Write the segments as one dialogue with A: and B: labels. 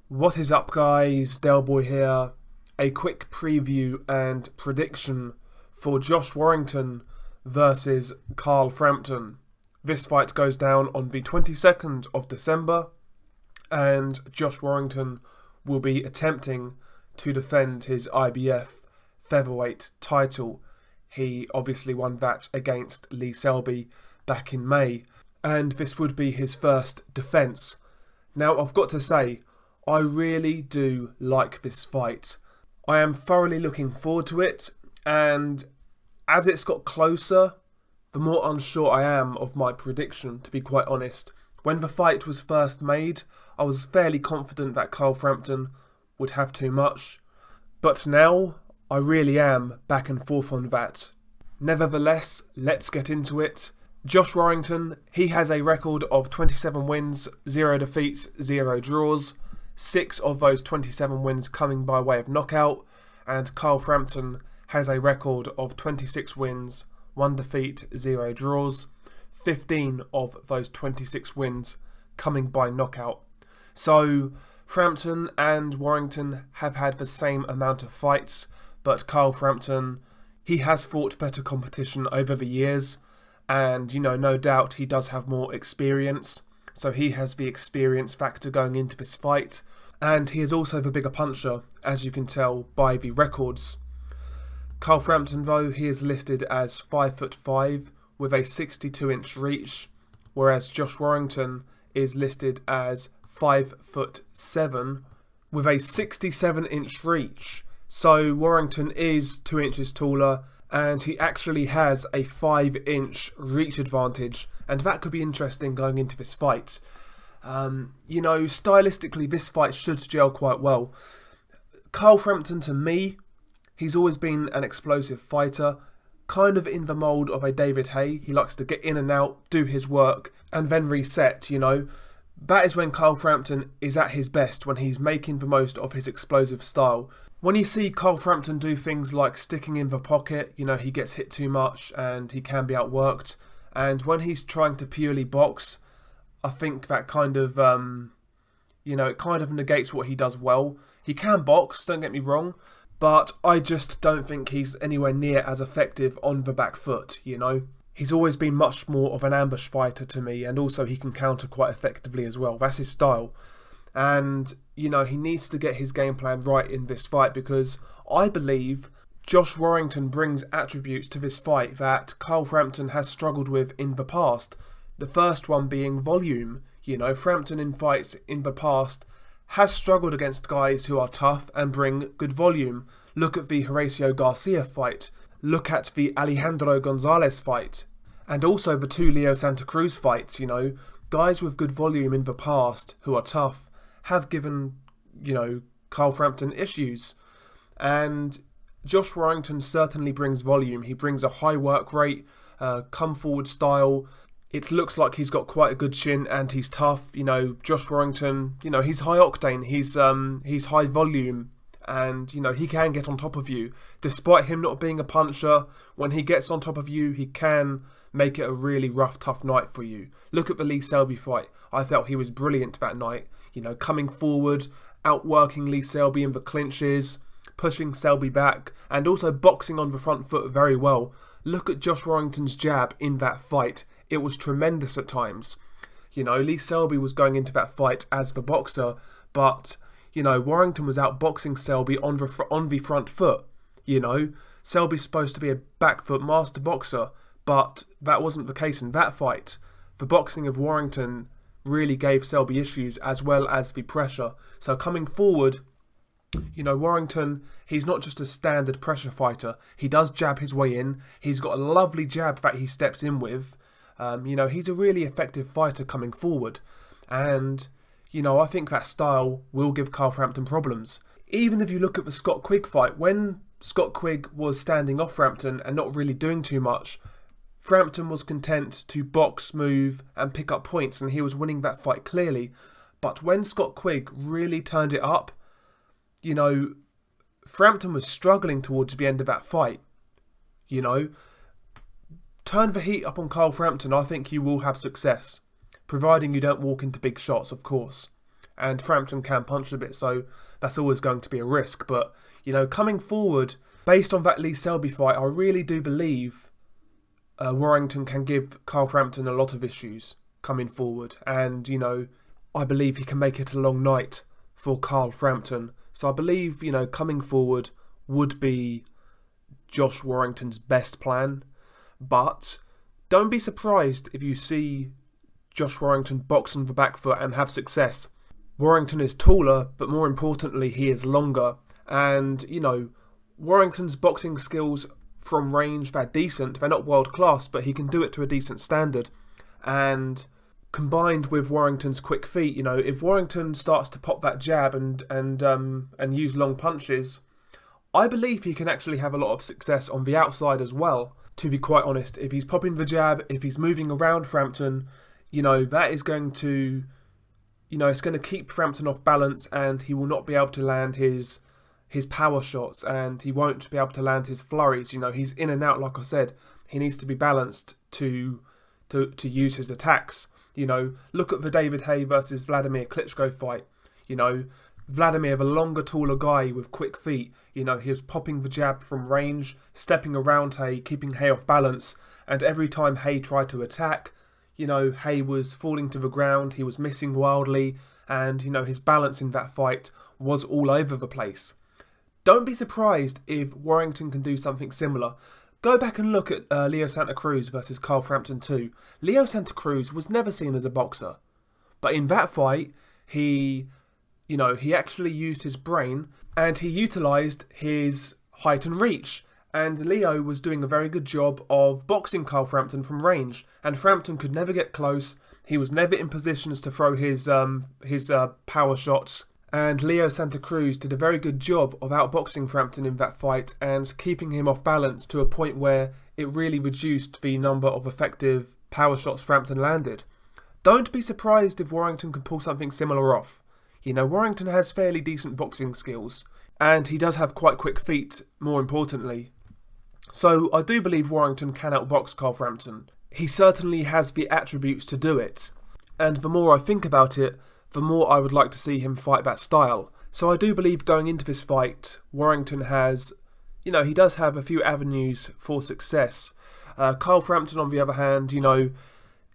A: What is up, guys? Delboy here. A quick preview and prediction for Josh Warrington versus Frampton. This fight goes down on the 22nd of December, and Josh Warrington will be attempting to defend his IBF featherweight title. He obviously won that against Lee Selby back in May, and this would be his first defence. Now, I've got to say, I really do like this fight. I am thoroughly looking forward to it, and as it's got closer, the more unsure I am of my prediction, to be quite honest. When the fight was first made, I was fairly confident that Frampton would have too much, but now I really am back and forth on that. Nevertheless, let's get into it. Josh Warrington, he has a record of 27 wins, 0 defeats, 0 draws. 6 of those 27 wins coming by way of knockout, and Frampton has a record of 26 wins, 1 defeat, 0 draws, 15 of those 26 wins coming by knockout. So Frampton and Warrington have had the same amount of fights, but Frampton, he has fought better competition over the years, and no doubt he does have more experience. So he has the experience factor going into this fight, and he is also the bigger puncher, as you can tell by the records. Frampton, though, he is listed as 5'5" with a 62-inch reach, whereas Josh Warrington is listed as 5'7" with a 67-inch reach. So Warrington is 2 inches taller, and he actually has a 5-inch reach advantage, and that could be interesting going into this fight. Stylistically, this fight should gel quite well. Frampton, to me, he's always been an explosive fighter, kind of in the mould of a David Haye. He likes to get in and out, do his work, and then reset, That is when Frampton is at his best, when he's making the most of his explosive style. When you see Frampton do things like sticking in the pocket, he gets hit too much and he can be outworked. And when he's trying to purely box, I think that kind of, it kind of negates what he does well. He can box, don't get me wrong, but I just don't think he's anywhere near as effective on the back foot, He's always been much more of an ambush fighter to me, and also he can counter quite effectively as well. That's his style. And, he needs to get his game plan right in this fight, because I believe Josh Warrington brings attributes to this fight that Frampton has struggled with in the past. The first one being volume. Frampton in fights in the past has struggled against guys who are tough and bring good volume. Look at the Horacio Garcia fight. Look at the Alejandro Gonzalez fight. And also the 2 Leo Santa Cruz fights, Guys with good volume in the past who are tough have given, Frampton issues. And Josh Warrington certainly brings volume. He brings a high work rate, come forward style. It looks like he's got quite a good chin and he's tough. Josh Warrington, he's high octane. He's high volume. And, he can get on top of you. Despite him not being a puncher, when he gets on top of you, he can make it a really rough, tough night for you. Look at the Lee Selby fight. I felt he was brilliant that night. Coming forward, outworking Lee Selby in the clinches, pushing Selby back, and also boxing on the front foot very well. Look at Josh Warrington's jab in that fight. It was tremendous at times. Lee Selby was going into that fight as the boxer, but Warrington was outboxing Selby on the front foot. Selby's supposed to be a back foot master boxer, but that wasn't the case in that fight. The boxing of Warrington really gave Selby issues, as well as the pressure. So coming forward, Warrington, he's not just a standard pressure fighter. He does jab his way in. He's got a lovely jab that he steps in with. He's a really effective fighter coming forward. And I think that style will give Frampton problems. Even if you look at the Scott Quigg fight, when Scott Quigg was standing off Frampton and not really doing too much, Frampton was content to box, move and pick up points, and he was winning that fight clearly. But when Scott Quigg really turned it up, Frampton was struggling towards the end of that fight. Turn the heat up on Frampton, I think you will have success. Providing you don't walk into big shots, of course. and Frampton can punch a bit, so that's always going to be a risk. But, you know, coming forward, based on that Lee Selby fight, I really do believe Warrington can give Carl Frampton a lot of issues coming forward. And, you know, I believe he can make it a long night for Carl Frampton. So I believe, you know, coming forward would be Josh Warrington's best plan. But don't be surprised if you see Josh Warrington box on the back foot and have success. Warrington is taller, but more importantly, he is longer. And, you know, Warrington's boxing skills from range, they're decent. They're not world class, but he can do it to a decent standard. And combined with Warrington's quick feet, you know, if Warrington starts to pop that jab and use long punches, I believe he can actually have a lot of success on the outside as well, to be quite honest. If he's popping the jab, if he's moving around Frampton, you know, that is going to, you know, it's going to keep Frampton off balance, and he will not be able to land his power shots, and he won't be able to land his flurries. You know, he's in and out, like I said. He needs to be balanced to use his attacks. You know, look at the David Haye versus Vladimir Klitschko fight. You know, Vladimir, the longer, taller guy with quick feet, you know, he was popping the jab from range, stepping around Haye, keeping Haye off balance, and every time Haye tried to attack, you know, Haye was falling to the ground, he was missing wildly, and, you know, his balance in that fight was all over the place. Don't be surprised if Warrington can do something similar. Go back and look at Leo Santa Cruz versus Carl Frampton 2. Leo Santa Cruz was never seen as a boxer, but in that fight, he actually used his brain and he utilised his height and reach. And Leo was doing a very good job of boxing Carl Frampton from range. And Frampton could never get close. He was never in positions to throw his power shots. And Leo Santa Cruz did a very good job of outboxing Frampton in that fight and keeping him off balance to a point where it really reduced the number of effective power shots Frampton landed. Don't be surprised if Warrington could pull something similar off. You know, Warrington has fairly decent boxing skills, and he does have quite quick feet, more importantly. So I do believe Warrington can outbox Carl Frampton. He certainly has the attributes to do it. And the more I think about it, the more I would like to see him fight that style. So I do believe going into this fight, Warrington has, you know, he does have a few avenues for success. Carl Frampton, on the other hand, you know,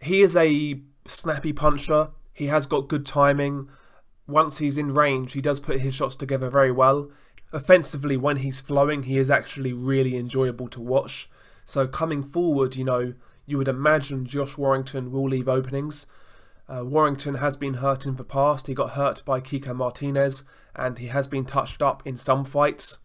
A: he is a snappy puncher. He has got good timing. Once he's in range, he does put his shots together very well. Offensively, when he's flowing, he is actually really enjoyable to watch. So coming forward, you know, you would imagine Josh Warrington will leave openings. Warrington has been hurt in the past. He got hurt by Kiko Martinez, and he has been touched up in some fights.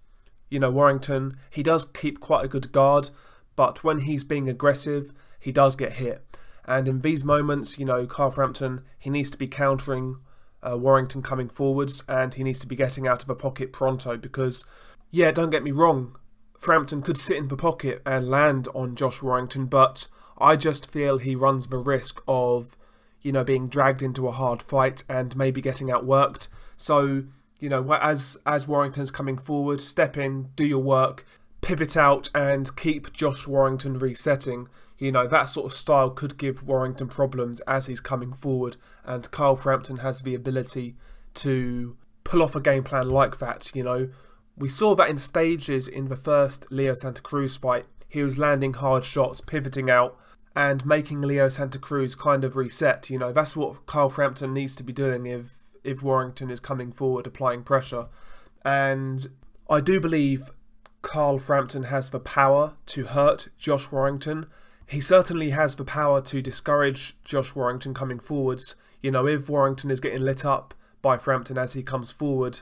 A: You know, Warrington, he does keep quite a good guard, but when he's being aggressive, he does get hit. And in these moments, you know, Carl Frampton, he needs to be countering Warrington coming forwards, and he needs to be getting out of the pocket pronto because, yeah, don't get me wrong, Frampton could sit in the pocket and land on Josh Warrington, but I just feel he runs the risk of, you know, being dragged into a hard fight and maybe getting outworked. So, you know, as Warrington's coming forward, step in, do your work, pivot out and keep Josh Warrington resetting. You know, that sort of style could give Warrington problems as he's coming forward, and Carl Frampton has the ability to pull off a game plan like that. You know, we saw that in stages in the first Leo Santa Cruz fight. He was landing hard shots, pivoting out, and making Leo Santa Cruz kind of reset. You know, that's what Carl Frampton needs to be doing if Warrington is coming forward, applying pressure. And I do believe Carl Frampton has the power to hurt Josh Warrington. He certainly has the power to discourage Josh Warrington coming forwards. You know, if Warrington is getting lit up by Frampton as he comes forward,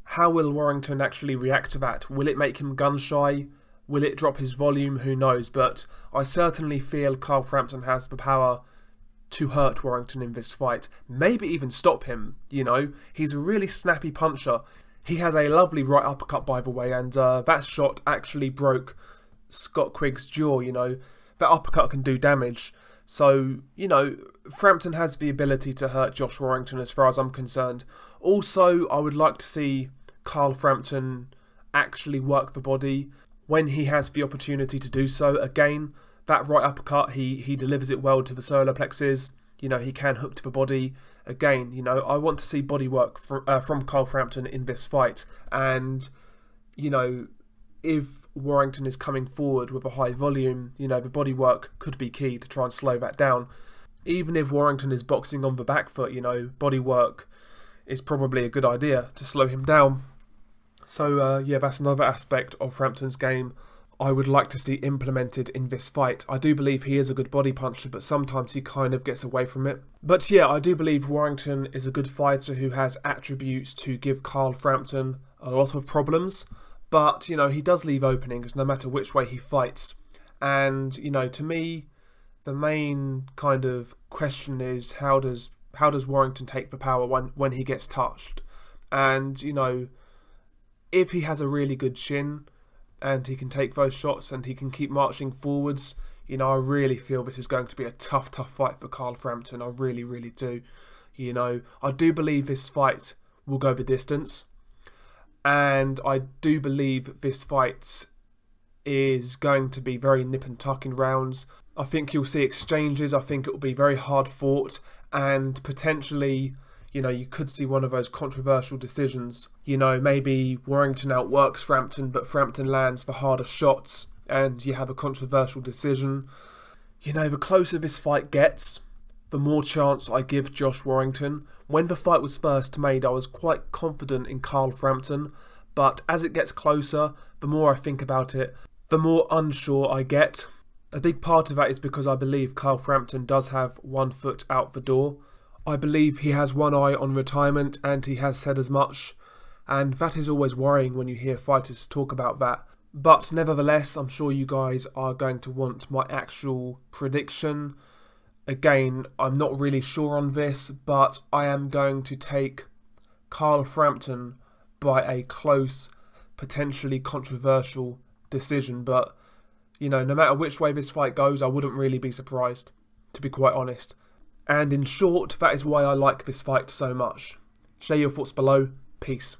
A: how will Warrington actually react to that? Will it make him gun shy? Will it drop his volume? Who knows? But I certainly feel Carl Frampton has the power to hurt Warrington in this fight. Maybe even stop him, you know. He's a really snappy puncher. He has a lovely right uppercut, by the way, and that shot actually broke Scott Quigg's jaw, you know. That uppercut can do damage. So, you know, Frampton has the ability to hurt Josh Warrington as far as I'm concerned. Also, I would like to see Carl Frampton actually work the body when he has the opportunity to do so. Again, that right uppercut, he delivers it well to the solar plexus. You know, he can hook to the body, again, you know, I want to see bodywork from Carl Frampton in this fight. And, you know, if Warrington is coming forward with a high volume, you know, the bodywork could be key to try and slow that down. Even if Warrington is boxing on the back foot, you know, bodywork is probably a good idea to slow him down. So, yeah, that's another aspect of Frampton's game I would like to see implemented in this fight. I do believe he is a good body puncher, but sometimes he kind of gets away from it. But yeah, I do believe Warrington is a good fighter who has attributes to give Carl Frampton a lot of problems. But, you know, he does leave openings no matter which way he fights. And, you know, to me, the main kind of question is how does Warrington take the power when he gets touched? And, you know, if he has a really good chin and he can take those shots and he can keep marching forwards, you know, I really feel this is going to be a tough fight for Carl Frampton. I really, really do. You know, I do believe this fight will go the distance. And I do believe this fight is going to be very nip and tuck in rounds. I think you'll see exchanges. I think it will be very hard fought. And potentially, you know, you could see one of those controversial decisions. You know, maybe Warrington outworks Frampton, but Frampton lands the harder shots and you have a controversial decision. You know, the closer this fight gets, the more chance I give Josh Warrington. When the fight was first made, I was quite confident in Carl Frampton, but as it gets closer, the more I think about it, the more unsure I get. A big part of that is because I believe Carl Frampton does have one foot out the door. I believe he has one eye on retirement, and he has said as much, and that is always worrying when you hear fighters talk about that. But nevertheless, I'm sure you guys are going to want my actual prediction. Again, I'm not really sure on this, but I am going to take Carl Frampton by a close, potentially controversial decision. But, you know, no matter which way this fight goes, I wouldn't really be surprised, to be quite honest. And in short, that is why I like this fight so much. Share your thoughts below. Peace.